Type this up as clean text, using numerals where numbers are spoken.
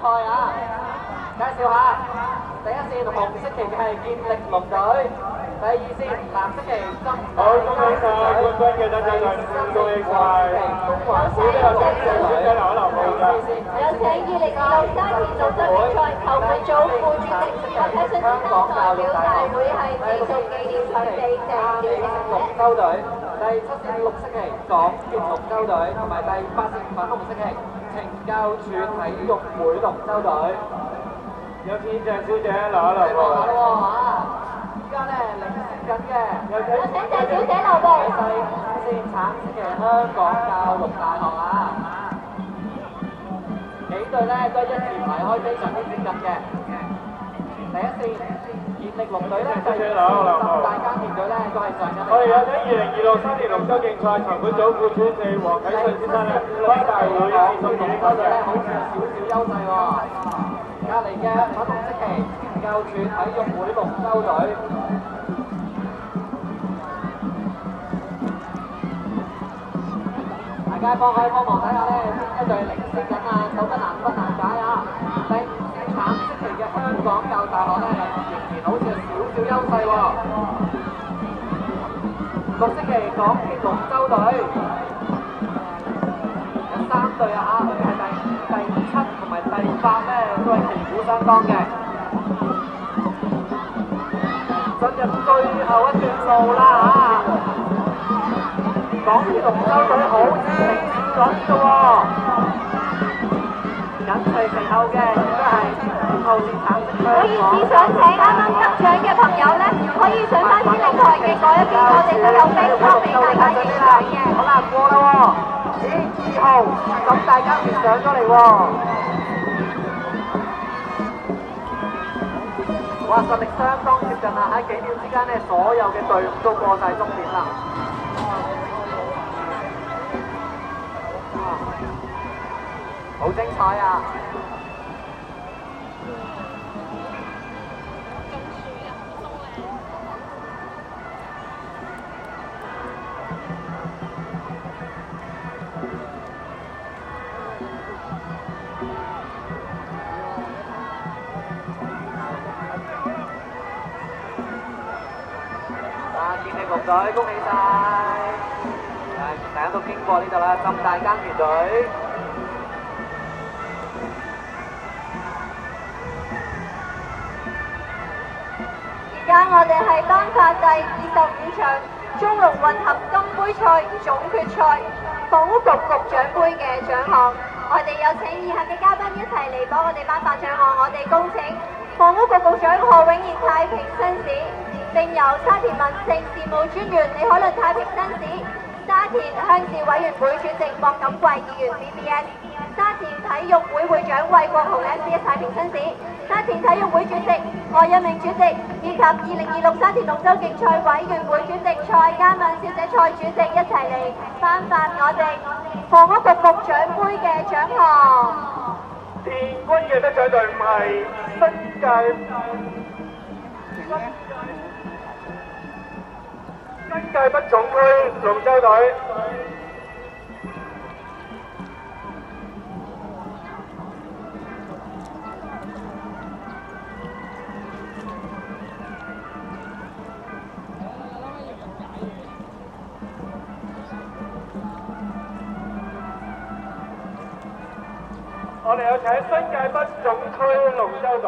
賽啊！介紹下，第一線紅色旗嘅係健力龍隊，第二線藍色旗金好，恭喜晒冠軍嘅爭取隊伍，恭喜晒！中環小呢個選手隊，有請2026沙田龍舟比賽球會組副主席何啟信先生代表大會係致送紀念品俾鄭小姐。龍舟隊，第7線綠色旗港鐵龍舟隊，同埋第8線粉紅色旗懲教處體育會龍舟隊。有請鄭小姐留一留步。而家咧領先緊嘅，有請鄭小姐留步。第5線橙色嘅香港教育大學啊！幾隊咧都一前排開，非常之接近嘅。第一線健力龍隊咧，第二大耕田隊咧都係上緊嚟。我哋有請2026沙田龍舟競賽球會組副主席黃啟信先生咧，為大會致送紀念品。咧好似有少少優勢喎。隔離嘅粉紅色旗懲教處體育會龍舟隊。大家幫可以幫忙睇下咧，邊一隊領先緊啊？手不難解啊！第5線橙色旗嘅香港教育大學咧，仍然好似有少少優勢喎。綠色旗港鐵龍舟隊有3隊啊嚇，佢哋係第7同埋第8咧，都係旗鼓相當嘅。進入最後一段路啦嚇！港鐵龍舟隊好似領先緊嘅喎，緊隨其後嘅應該係後線橙色香港。只想請啱啱得獎嘅朋友咧，可以上翻天領台嘅嗰一邊，我哋都有飛拋俾大家影相嘅。好啦，過啦喎，咦2號咁大家唔上咗嚟喎。哇，實力相當接近啊！喺幾秒之間咧，所有嘅隊伍都過晒終點啦。好精彩啊！健力龍隊，恭喜晒！大家都經過呢度啦，浸大耕田隊。而家我哋係頒發第25場中龍混合金杯賽總決賽房屋局局長杯嘅獎項。我哋有請以下嘅嘉賓一齊嚟幫我哋頒發獎項。我哋恭請房屋局局長何永賢太平紳士，並由沙田民政事務專員李海倫太平紳士、沙田鄉事委員會主席莫錦貴議員 BBS、沙田體育會會長魏國雄 MCS 太平紳士、沙田體育會主席何一鳴主席，以及2026沙田龍舟競賽委員會主席蔡嘉敏小姐蔡主席一齊嚟頒發我哋房屋局局長杯嘅獎項。田軍嘅得獎隊伍係新界北總區龍舟隊。我哋有請新界北總區龍舟隊。